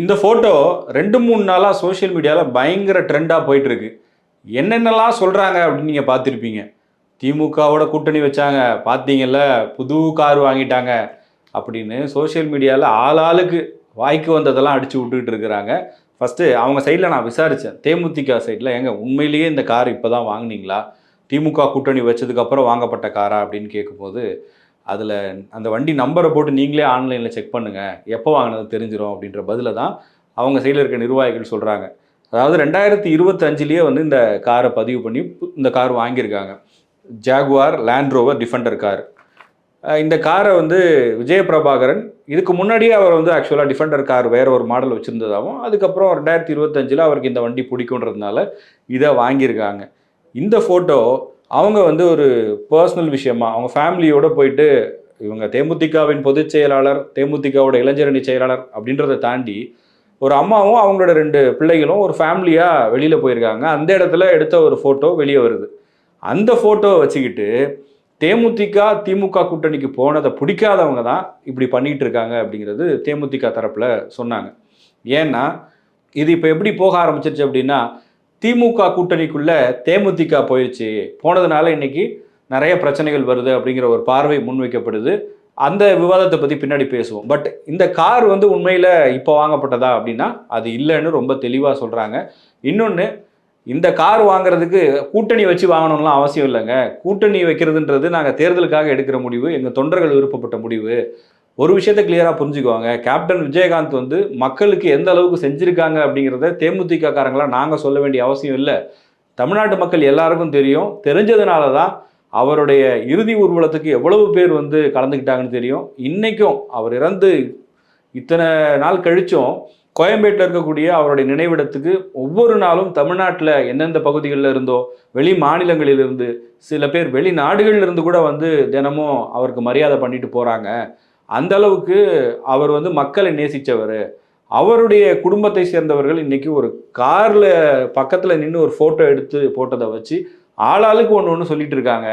இந்த ஃபோட்டோ 2, 3 நாளா சோஷியல் மீடியால பயங்கர ட்ரெண்டா போயிட்டு இருக்கு. என்னென்னலாம் சொல்றாங்க அப்படின்னு நீங்க பார்த்திருப்பீங்க. திமுகவோட கூட்டணி வச்சாங்க, பார்த்தீங்கல்ல புது கார் வாங்கிட்டாங்க அப்படின்னு சோஷியல் மீடியால ஆளாளுக்கு வாய்க்கு வந்ததெல்லாம் அடிச்சு விட்டுட்டு இருக்கிறாங்க. ஃபர்ஸ்ட்டு அவங்க சைடில் நான் விசாரித்தேன். தேமுதிக சைடில் ஏங்க உண்மையிலேயே இந்த கார் இப்போ தான் வாங்குனீங்களா? திமுக கூட்டணி வச்சதுக்கப்புறம் வாங்கப்பட்ட காரா அப்படின்னு கேட்கும்போது, அதில் அந்த வண்டி நம்பரை போட்டு நீங்களே ஆன்லைனில் செக் பண்ணுங்கள், எப்போ வாங்கினது தெரிஞ்சிடும் அப்படின்ற பதிலை தான் அவங்க சைடில் இருக்க நிர்வாகிகள் சொல்கிறாங்க. அதாவது 2025லேயே வந்து இந்த காரை பதிவு பண்ணி இந்த கார் வாங்கியிருக்காங்க. Jaguar land rover Defender car. இந்த காரை வந்து விஜயபிரபாகரன் இதுக்கு முன்னாடியே அவர் வந்து ஆக்சுவலாக டிஃபெண்டர் கார் வேறு ஒரு மாடல் வச்சுருந்ததாகவும், அதுக்கப்புறம் 2025 அவருக்கு இந்த வண்டி பிடிக்குன்றதுனால இதை வாங்கியிருக்காங்க. இந்த ஃபோட்டோ அவங்க வந்து ஒரு பர்சனல் விஷயமா அவங்க ஃபேமிலியோடு போயிட்டு, இவங்க தேமுதிகவின் பொதுச் செயலாளர், தேமுதிகவோட இளைஞரணி செயலாளர் அப்படின்றத தாண்டி ஒரு அம்மாவும் அவங்களோட 2 பிள்ளைகளும் ஒரு ஃபேமிலியாக வெளியில் போயிருக்காங்க. அந்த இடத்துல எடுத்த ஒரு ஃபோட்டோ வெளியே வருது. அந்த ஃபோட்டோவை வச்சுக்கிட்டு தேமுதிக திமுக கூட்டணிக்கு போனதை பிடிக்காதவங்க தான் இப்படி பண்ணிகிட்டு இருக்காங்க அப்படிங்கிறது தேமுதிக தரப்பில் சொன்னாங்க. ஏன்னா இது இப்போ எப்படி போக ஆரம்பிச்சிருச்சு அப்படின்னா, திமுக கூட்டணிக்குள்ளே தேமுதிக போயிடுச்சு, போனதுனால இன்றைக்கி நிறைய பிரச்சனைகள் வருது அப்படிங்கிற ஒரு பார்வை முன்வைக்கப்படுது. அந்த விவாதத்தை பற்றி பின்னாடி பேசுவோம். பட் இந்த கார் வந்து உண்மையில் இப்போ வாங்கப்பட்டதா அப்படின்னா அது இல்லைன்னு ரொம்ப தெளிவாக சொல்கிறாங்க. இன்னொன்று, இந்த கார் வாங்குறதுக்கு கூட்டணி வச்சு வாங்கணும்லாம் அவசியம் இல்லைங்க. கூட்டணி வைக்கிறதுன்றது நாங்கள் தேர்தலுக்காக எடுக்கிற முடிவு, எங்கள் தொண்டர்கள் விருப்பப்பட்ட முடிவு. ஒரு விஷயத்தை கிளியராக புரிஞ்சுக்குவாங்க, கேப்டன் விஜயகாந்த் வந்து மக்களுக்கு எந்த அளவுக்கு செஞ்சுருக்காங்க அப்படிங்கிறத தேமுதிக காரங்களாக நாங்கள் சொல்ல வேண்டிய அவசியம் இல்லை. தமிழ்நாட்டு மக்கள் எல்லாருக்கும் தெரியும். தெரிஞ்சதுனால தான் அவருடைய இறுதி ஊர்வலத்துக்கு எவ்வளவு பேர் வந்து கலந்துக்கிட்டாங்கன்னு தெரியும். இன்றைக்கும் அவர் இறந்து இத்தனை நாள் கழிச்சும் கோயம்பேட்டில் இருக்கக்கூடிய அவருடைய நினைவிடத்துக்கு ஒவ்வொரு நாளும் தமிழ்நாட்டில் எந்தெந்த பகுதிகளில் இருந்தோ, வெளி மாநிலங்களிலிருந்து, சில பேர் வெளிநாடுகளிலிருந்து கூட வந்து தினமும் அவருக்கு மரியாதை பண்ணிட்டு போகிறாங்க. அந்த அளவுக்கு அவர் வந்து மக்களை நேசித்தவர். அவருடைய குடும்பத்தை சேர்ந்தவர்கள் இன்றைக்கி ஒரு காரில் பக்கத்தில் நின்று ஒரு ஃபோட்டோ எடுத்து போட்டதை வச்சு ஆளாளுக்கு ஒன்று ஒன்று சொல்லிட்டு இருக்காங்க.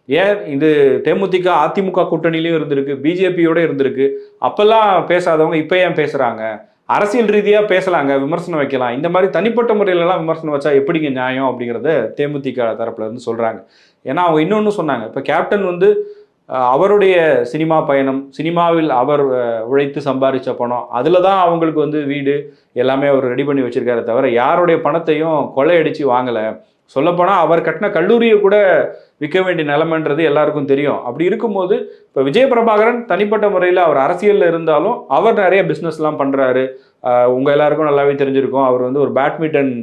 ஏன் இது தேமுதிக அதிமுக கூட்டணியிலையும் இருந்திருக்கு, பிஜேபியோட இருந்திருக்கு. அப்போல்லாம் பேசாதவங்க இப்போ ஏன் பேசுகிறாங்க? அரசியல் ரீதியாக பேசலாங்க, விமர்சனம் வைக்கலாம். இந்த மாதிரி தனிப்பட்ட முறையிலலாம் விமர்சனம் வச்சா எப்படிங்க நியாயம் அப்படிங்கிறத தேமுதிக தரப்புல இருந்து சொல்கிறாங்க. ஏன்னா அவங்க இன்னொன்று சொன்னாங்க, இப்போ கேப்டன் வந்து அவருடைய சினிமா பயணம், சினிமாவில் அவர் உழைத்து சம்பாதிச்ச பணம், அதில் தான் அவங்களுக்கு வந்து வீடு எல்லாமே அவர் ரெடி பண்ணி வச்சுருக்காரு தவிர யாருடைய பணத்தையும் கொள்ளையடித்து வாங்கலை. சொல்லப்போனால் அவர் கட்டின கல்லூரியை கூட விற்க வேண்டிய நிலைமைன்றது எல்லாருக்கும் தெரியும். அப்படி இருக்கும்போது இப்போ விஜயபிரபாகரன் தனிப்பட்ட முறையில் அவர் அரசியலில் இருந்தாலும் அவர் நிறைய பிஸ்னஸ்லாம் பண்ணுறாரு. உங்கள் எல்லாருக்கும் நல்லாவே தெரிஞ்சிருக்கும். அவர் வந்து ஒரு பேட்மிண்டன்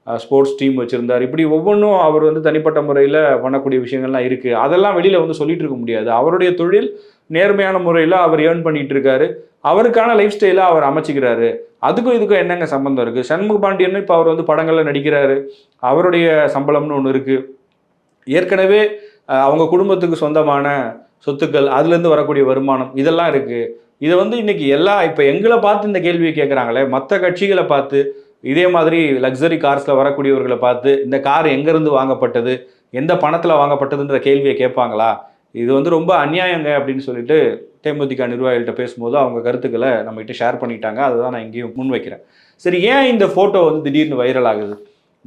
ஸ்போர்ட்ஸ் டீம் வச்சுருந்தார். இப்படி ஒவ்வொன்றும் அவர் வந்து தனிப்பட்ட முறையில் பண்ணக்கூடிய விஷயங்கள்லாம் இருக்குது. அதெல்லாம் வெளியில் வந்து சொல்லிட்டு இருக்க முடியாது. அவருடைய தொழில் நேர்மையான முறையில் அவர் ஏர்ன் பண்ணிகிட்டு இருக்காரு. அவருக்கான லைஃப் ஸ்டைலை அவர் அமைச்சிக்கிறாரு. அதுக்கும் இதுக்கும் என்னங்க சம்பந்தம் இருக்குது? சண்முக பாண்டியன் இப்போ அவர் வந்து படங்களில் நடிக்கிறாரு. அவருடைய சம்பளம்னு ஒன்று இருக்குது. ஏற்கனவே அவங்க குடும்பத்துக்கு சொந்தமான சொத்துக்கள், அதுலேருந்து வரக்கூடிய வருமானம் இதெல்லாம் இருக்குது. இதை வந்து இன்றைக்கி இப்போ எங்களை பார்த்து இந்த கேள்வியை கேட்குறாங்களே, மற்ற கட்சிகளை பார்த்து இதே மாதிரி லக்ஸரி கார்ஸில் வரக்கூடியவர்களை பார்த்து இந்த கார் எங்கேருந்து வாங்கப்பட்டது, எந்த பணத்தில் வாங்கப்பட்டதுன்ற கேள்வியை கேட்பாங்களா? இது வந்து ரொம்ப அநியாயங்க அப்படின்னு சொல்லிட்டு தேமுதிக நிர்வாகிகள்கிட்ட பேசும்போது அவங்க கருத்துக்களை நம்மகிட்ட ஷேர் பண்ணிட்டாங்க. அதை தான் நான் இங்கேயும் முன்வைக்கிறேன். சரி, ஏன் இந்த ஃபோட்டோ வந்து திடீர்னு வைரல் ஆகுது?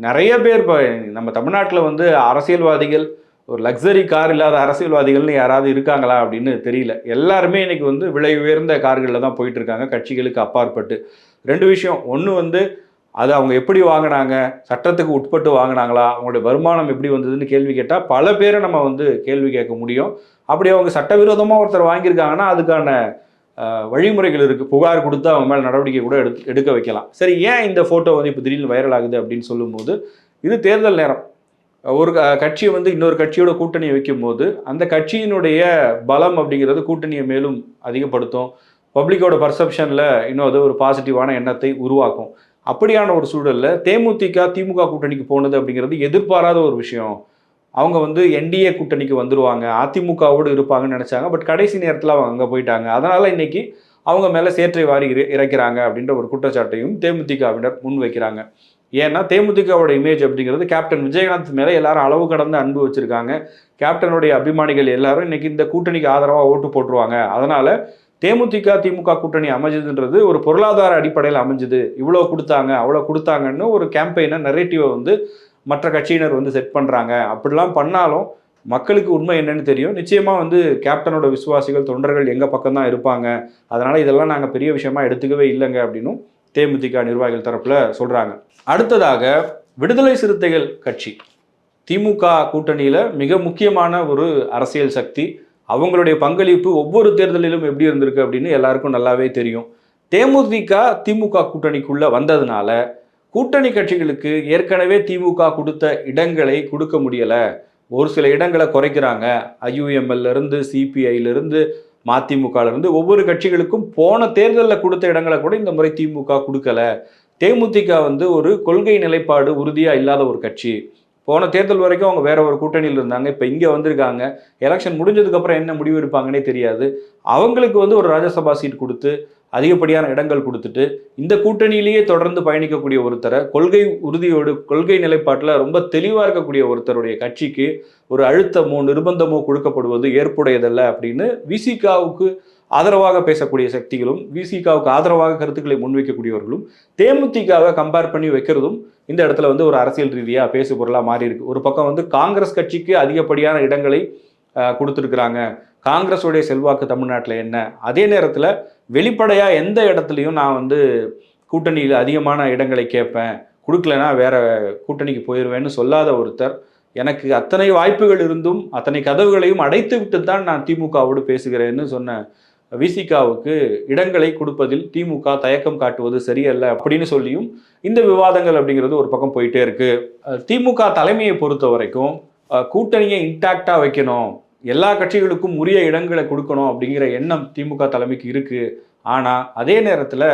நிறைய பேர் இப்போ நம்ம தமிழ்நாட்டில் வந்து அரசியல்வாதிகள், ஒரு லக்ஸரி கார் இல்லாத அரசியல்வாதிகள்னு யாராவது இருக்காங்களா அப்படின்னு தெரியல. எல்லாருமே இன்றைக்கி வந்து விலை உயர்ந்த கார்களில் தான் போயிட்டுருக்காங்க, கட்சிகளுக்கு அப்பாற்பட்டு. 2 விஷயம். ஒன்று வந்து அது அவங்க எப்படி வாங்கினாங்க, சட்டத்துக்கு உட்பட்டு வாங்கினாங்களா, அவங்களுடைய வருமானம் எப்படி வந்ததுன்னு கேள்வி கேட்டால் பல பேரை நம்ம வந்து கேள்வி கேட்க முடியும். அப்படி அவங்க சட்டவிரோதமாக ஒருத்தர் வாங்கியிருக்காங்கன்னா அதுக்கான வழிமுறைகள் இருக்குது. புகார் கொடுத்து அவங்க மேலே நடவடிக்கை கூட எடுக்க வைக்கலாம். சரி, ஏன் இந்த ஃபோட்டோ வந்து இப்போ திடீர்னு வைரல் ஆகுது அப்படின்னு சொல்லும்போது, இது தேர்தல் நேரம். ஒரு கட்சியை வந்து இன்னொரு கட்சியோட கூட்டணி வைக்கும்போது அந்த கட்சியினுடைய பலம் அப்படிங்கிறது கூட்டணியை மேலும் அதிகப்படுத்தும். பப்ளிக்கோட பர்செப்ஷனில் இன்னும் அது ஒரு பாசிட்டிவான எண்ணத்தை உருவாக்கும். அப்படியான ஒரு சூழலில் தேமுதிக திமுக கூட்டணிக்கு போனது அப்படிங்கிறது எதிர்பாராத ஒரு விஷயம். அவங்க வந்து என்டிஏ கூட்டணிக்கு வந்துடுவாங்க, அதிமுகவோடு இருப்பாங்கன்னு நினச்சாங்க. பட் கடைசி நேரத்தில் அவங்க அங்கே போயிட்டாங்க. அதனால் இன்றைக்கி அவங்க மேலே சேற்றை வாரி இறைக்கிறாங்க அப்படின்ற ஒரு குற்றச்சாட்டையும் தேமுதிகவினர் முன் வைக்கிறாங்க. ஏன்னா தேமுதிகவோட இமேஜ் அப்படிங்கிறது கேப்டன் விஜயகாந்த் மேலே எல்லாரும் அளவு கடந்த அன்பு வச்சுருக்காங்க. கேப்டனுடைய அபிமானிகள் எல்லாரும் இன்றைக்கி இந்த கூட்டணிக்கு ஆதரவாக ஓட்டு போட்டுருவாங்க. அதனால் தேமுதிக திமுக கூட்டணி அமைஞ்சதுன்றது ஒரு பொருளாதார அடிப்படையில் அமைஞ்சது, இவ்வளோ கொடுத்தாங்க அவ்வளோ கொடுத்தாங்கன்னு ஒரு கேம்பெயினை நரேட்டிவை வந்து மற்ற கட்சியினர் வந்து செட் பண்ணுறாங்க. அப்படிலாம் பண்ணாலும் மக்களுக்கு உண்மை என்னன்னு தெரியும். நிச்சயமாக வந்து கேப்டனோட விசுவாசிகள் தொண்டர்கள் எங்கள் பக்கம் தான் இருப்பாங்க, அதனால் இதெல்லாம் நாங்கள் பெரிய விஷயமா எடுத்துக்கவே இல்லைங்க அப்படின்னும் தேமுதிக நிர்வாகிகள் தரப்பில் சொல்கிறாங்க. அடுத்ததாக விடுதலை சிறுத்தைகள் கட்சி திமுக கூட்டணியில் மிக முக்கியமான ஒரு அரசியல் சக்தி. அவங்களுடைய பங்களிப்பு ஒவ்வொரு தேர்தலிலும் எப்படி இருந்திருக்கு அப்படின்னு எல்லாருக்கும் நல்லாவே தெரியும். தேமுதிக திமுக கூட்டணிக்குள்ள வந்ததுனால கூட்டணி கட்சிகளுக்கு ஏற்கனவே திமுக கொடுத்த இடங்களை கொடுக்க முடியலை, ஒரு சில இடங்களை குறைக்கிறாங்க. ஐயுஎம்எல்ல இருந்து சிபிஐல இருந்து மதிமுகல இருந்து ஒவ்வொரு கட்சிகளுக்கும் போன தேர்தலில் கொடுத்த இடங்களை கூட இந்த முறை திமுக கொடுக்கல. தேமுதிக வந்து ஒரு கொள்கை நிலைப்பாடு உறுதியா இல்லாத ஒரு கட்சி. போன தேர்தல் வரைக்கும் அவங்க வேற ஒரு கூட்டணியில் இருந்தாங்க, இப்போ இங்கே வந்திருக்காங்க. எலெக்ஷன் முடிஞ்சதுக்கப்புறம் என்ன முடிவு எடுப்பாங்கன்னே தெரியாது. அவங்களுக்கு வந்து ஒரு ராஜ்யசபா சீட் கொடுத்து அதிகப்படியான இடங்கள் கொடுத்துட்டு இந்த கூட்டணியிலேயே தொடர்ந்து பயணிக்கக்கூடிய ஒருத்தரை, கொள்கை உறுதியோடு கொள்கை நிலைப்பாட்டில் ரொம்ப தெளிவாக இருக்கக்கூடிய ஒருத்தருடைய கட்சிக்கு ஒரு அழுத்தமோ நிர்பந்தமோ கொடுக்கப்படுவது ஏற்புடையதல்ல அப்படின்னு விசிகாவுக்கு ஆதரவாக பேசக்கூடிய சக்திகளும் விசிகாவுக்கு ஆதரவாக கருத்துக்களை முன்வைக்கக்கூடியவர்களும் தேமுதிகவை கம்பேர் பண்ணி வைக்கிறதும் இந்த இடத்துல வந்து ஒரு அரசியல் ரீதியாக பேசு பொருளாக மாறி இருக்கு. ஒரு பக்கம் வந்து காங்கிரஸ் கட்சிக்கு அதிகப்படியான இடங்களை கொடுத்துருக்குறாங்க, காங்கிரஸுடைய செல்வாக்கு தமிழ்நாட்டில் என்ன, அதே நேரத்தில் வெளிப்படையாக எந்த இடத்துலையும் நான் வந்து கூட்டணியில் அதிகமான இடங்களை கேட்பேன், கொடுக்கலனா வேற கூட்டணிக்கு போயிடுவேன்னு சொல்லாத ஒருத்தர், எனக்கு அத்தனை வாய்ப்புகள் இருந்தும் அத்தனை கதவுகளையும் அடைத்து விட்டு தான் நான் திமுகவோடு பேசுகிறேன்னு சொன்ன விசிகாவுக்கு இடங்களை கொடுப்பதில் திமுக தயக்கம் காட்டுவது சரியல்ல அப்படின்னு சொல்லியும் இந்த விவாதங்கள் அப்படிங்கிறது ஒரு பக்கம் போயிட்டே இருக்கு. திமுக தலைமையை பொறுத்த வரைக்கும் கூட்டணியை இன்டாக்டா வைக்கணும், எல்லா கட்சிகளுக்கும் உரிய இடங்களை கொடுக்கணும் அப்படிங்கிற எண்ணம் திமுக தலைமைக்கு இருக்கு. ஆனால் அதே நேரத்தில்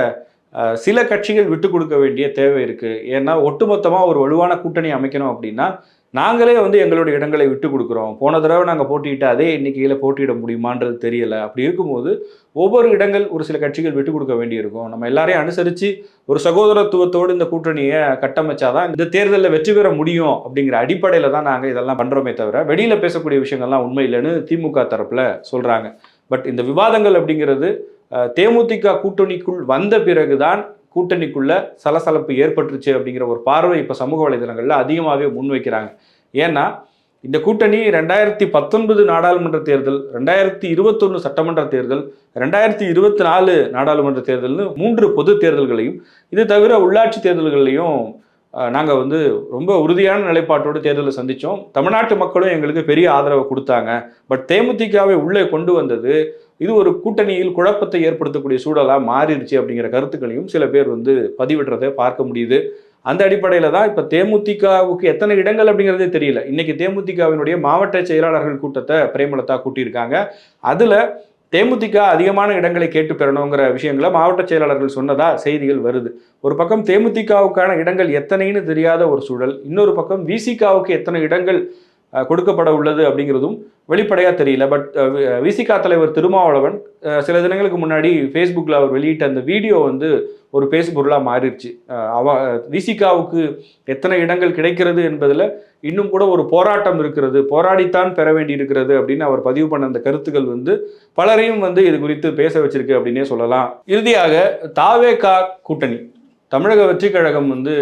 சில கட்சிகள் விட்டு கொடுக்க வேண்டிய தேவை இருக்குது. ஏன்னா ஒட்டுமொத்தமாக ஒரு வலுவான கூட்டணி அமைக்கணும் அப்படின்னா நாங்களே வந்து எங்களுடைய இடங்களை விட்டு கொடுக்குறோம், போன தடவை நாங்கள் போட்டியிட்ட அதே எண்ணிக்கையில் போட்டியிட முடியுமான்றது தெரியலை. அப்படி இருக்கும்போது ஒவ்வொரு இடங்கள் ஒரு சில கட்சிகள் விட்டு கொடுக்க வேண்டியிருக்கும். நம்ம எல்லாரையும் அனுசரித்து ஒரு சகோதரத்துவத்தோடு இந்த கூட்டணியை கட்டமைச்சாதான் இந்த தேர்தலில் வெற்றி பெற முடியும் அப்படிங்கிற அடிப்படையில் தான் நாங்கள் இதெல்லாம் பண்ணுறோமே தவிர வெளியில் பேசக்கூடிய விஷயங்கள்லாம் உண்மை இல்லைன்னு திமுக தரப்பில் சொல்கிறாங்க. பட் இந்த விவாதங்கள் அப்படிங்கிறது தேமுதிக கூட்டணிக்குள் வந்த பிறகுதான் கூட்டணிக்குள்ள சலசலப்பு ஏற்பட்டுருச்சு அப்படிங்கிற ஒரு பார்வை இப்போ சமூக வலைதளங்களில் அதிகமாகவே முன்வைக்கிறாங்க. ஏன்னா இந்த கூட்டணி 2019 நாடாளுமன்ற தேர்தல், 2021 சட்டமன்ற தேர்தல், 2024 நாடாளுமன்ற தேர்தல்னு 3 பொது தேர்தல்களையும் இது தவிர உள்ளாட்சி தேர்தல்களையும் நாங்கள் வந்து ரொம்ப உறுதியான நிலைப்பாட்டோடு தேர்தலை சந்தித்தோம். தமிழ்நாட்டு மக்களும் எங்களுக்கு பெரிய ஆதரவை கொடுத்தாங்க. பட் தேமுதிகவை உள்ளே கொண்டு வந்தது இது ஒரு கூட்டணியில் குழப்பத்தை ஏற்படுத்தக்கூடிய சூழலாக மாறிடுச்சு அப்படிங்கிற கருத்துக்களையும் சில பேர் வந்து பதிவிடுறதை பார்க்க முடியுது. அந்த அடிப்படையில் தான் இப்போ தேமுதிகவுக்கு எத்தனை இடங்கள் அப்படிங்கிறதே தெரியல. இன்னைக்கு தேமுதிகவினுடைய மாவட்ட செயலாளர்கள் கூட்டத்தை பிரேமலதா கூட்டியிருக்காங்க. அதில் தேமுதிக அதிகமான இடங்களை கேட்டு பெறணுங்கிற விஷயங்களை மாவட்ட செயலாளர்கள் சொன்னதா செய்திகள் வருது. ஒரு பக்கம் தேமுதிகவுக்கான இடங்கள் எத்தனைன்னு தெரியாத ஒரு சூழல், இன்னொரு பக்கம் விசிகாவுக்கு எத்தனை இடங்கள் கொடுக்கப்பட உள்ளது அப்படிங்கிறதும் வெளிப்படையாக தெரியல. பட் விசிகா தலைவர் திருமாவளவன் சில தினங்களுக்கு முன்னாடி ஃபேஸ்புக்கில் அவர் வெளியிட்ட அந்த வீடியோ வந்து ஒரு பேசு பொருளாக மாறிடுச்சு. விசிகாவுக்கு எத்தனை இடங்கள் கிடைக்கிறது என்பதில் இன்னும் கூட ஒரு போராட்டம் இருக்கிறது, போராடித்தான் பெற வேண்டி இருக்கிறது அப்படின்னு அவர் பதிவு பண்ண அந்த கருத்துக்கள் வந்து பலரையும் வந்து இது குறித்து பேச வச்சிருக்கு அப்படின்னே சொல்லலாம். இறுதியாக தாவேகா கூட்டணி, தமிழக வெற்றி கழகம் வந்து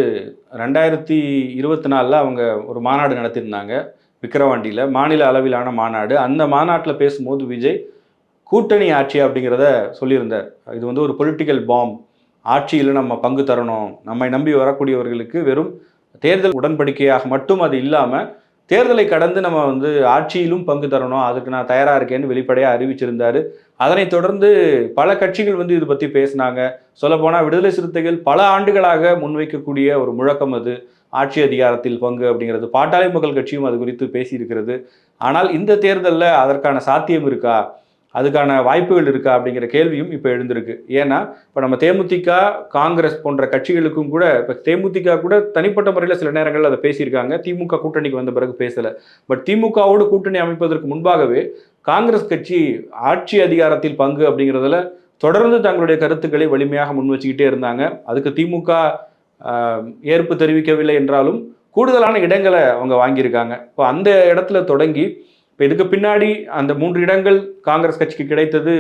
2024 அவங்க ஒரு மாநாடு நடத்தியிருந்தாங்க விக்கிரவாண்டியில், மாநில அளவிலான மாநாடு. அந்த மாநாட்டில் பேசும்போது விஜய் கூட்டணி ஆட்சி அப்படிங்கிறத சொல்லியிருந்தார். இது வந்து ஒரு பொலிட்டிக்கல் பாம், ஆட்சியில் நம்ம பங்கு தரணும், நம்மை நம்பி வரக்கூடியவர்களுக்கு வெறும் தேர்தல் உடன்படிக்கையாக மட்டும் அது இல்லாமல் தேர்தலை கடந்து நம்ம வந்து ஆட்சியிலும் பங்கு தரணும், அதுக்கு நான் தயாராக இருக்கேன்னு வெளிப்படையாக அறிவிச்சிருந்தார். அதனைத் தொடர்ந்து பல கட்சிகள் வந்து இது பற்றி பேசினாங்க. சொல்லப்போனால் விடுதலை சிறுத்தைகள் பல ஆண்டுகளாக முன்வைக்கக்கூடிய ஒரு முழக்கம் அது ஆட்சி அதிகாரத்தில் பங்கு அப்படிங்கிறது. பாட்டாளி மக்கள் கட்சியும் அது குறித்து பேசியிருக்கிறது. ஆனால் இந்த தேர்தலில் அதற்கான சாத்தியம் இருக்கா, அதுக்கான வாய்ப்புகள் இருக்கா அப்படிங்கிற கேள்வியும் இப்போ எழுந்திருக்கு. ஏன்னா இப்போ நம்ம தேமுதிக காங்கிரஸ் போன்ற கட்சிகளுக்கும் கூட, இப்போ தேமுதிக கூட தனிப்பட்ட முறையில் சில நேரங்களில் அதை பேசியிருக்காங்க, திமுக கூட்டணிக்கு வந்த பிறகு பேசலை. பட் திமுகவோடு கூட்டணி அமைப்பதற்கு முன்பாகவே காங்கிரஸ் கட்சி ஆட்சி அதிகாரத்தில் பங்கு அப்படிங்கிறதுல தொடர்ந்து தங்களுடைய கருத்துக்களை வலிமையாக முன் வச்சுக்கிட்டே இருந்தாங்க. அதுக்கு திமுக ஏற்பு தெரிவிக்கவில்லை என்றாலும் கூடுதலான இடங்களை அவங்க வாங்கியிருக்காங்க. இப்போ அந்த இடத்துல தொடங்கி இப்போ இதுக்கு பின்னாடி அந்த 3 இடங்கள் காங்கிரஸ் கட்சிக்கு கிடைத்தது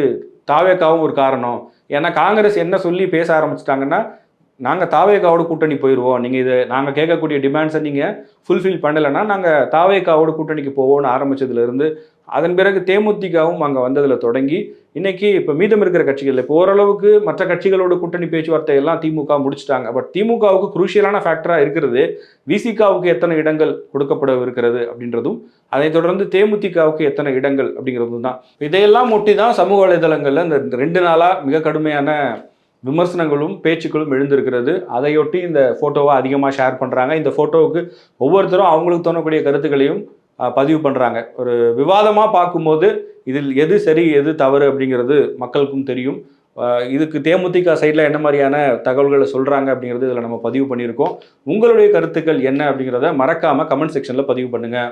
தாவேக்காவும் ஒரு காரணம். ஏன்னா காங்கிரஸ் என்ன சொல்லி பேச ஆரம்பிச்சிட்டாங்கன்னா, நாங்கள் தாவேக்காவோட கூட்டணி போயிடுவோம், நீங்கள் இதை நாங்கள் கேட்கக்கூடிய டிமாண்ட்ஸை நீங்கள் ஃபுல்ஃபில் பண்ணலைன்னா நாங்கள் தாவேக்காவோட கூட்டணிக்கு போவோம்னு ஆரம்பித்ததுலேருந்து அதன் பிறகு தேமுதிகவும் அங்கே வந்ததில் தொடங்கி இன்னைக்கு இப்போ மீதம் இருக்கிற கட்சிகள் இப்போ ஓரளவுக்கு மற்ற கட்சிகளோட கூட்டணி பேச்சுவார்த்தை எல்லாம் திமுக முடிச்சிட்டாங்க. பட் திமுகவுக்கு குரூஷியலான ஃபேக்டராக இருக்கிறது விசிகாவுக்கு எத்தனை இடங்கள் கொடுக்கப்பட இருக்கிறது அப்படின்றதும், அதைத் தொடர்ந்து தேமுதிகவுக்கு எத்தனை இடங்கள் அப்படிங்கிறதும் தான். இதையெல்லாம் ஒட்டி தான் சமூக வலைதளங்களில் இந்த 2 நாளாக மிக கடுமையான விமர்சனங்களும் பேச்சுக்களும் எழுந்திருக்கிறது. அதையொட்டி இந்த ஃபோட்டோவை அதிகமாக ஷேர் பண்ணுறாங்க. இந்த ஃபோட்டோவுக்கு ஒவ்வொருத்தரும் அவங்களுக்கு தோணக்கூடிய கருத்துக்களையும் பதிவு பண்ணுறாங்க. ஒரு விவாதமாக பார்க்கும்போது இதில் எது சரி எது தவறு அப்படிங்கிறது மக்களுக்கும் தெரியும். இதுக்கு தேமுதிக சைடில் என்ன மாதிரியான தகவல்களை சொல்கிறாங்க அப்படிங்கிறது இதில் நம்ம பதிவு பண்ணியிருக்கோம். உங்களுடைய கருத்துக்கள் என்ன அப்படிங்கிறத மறக்காமல் கமெண்ட் செக்ஷனில் பதிவு பண்ணுங்கள்.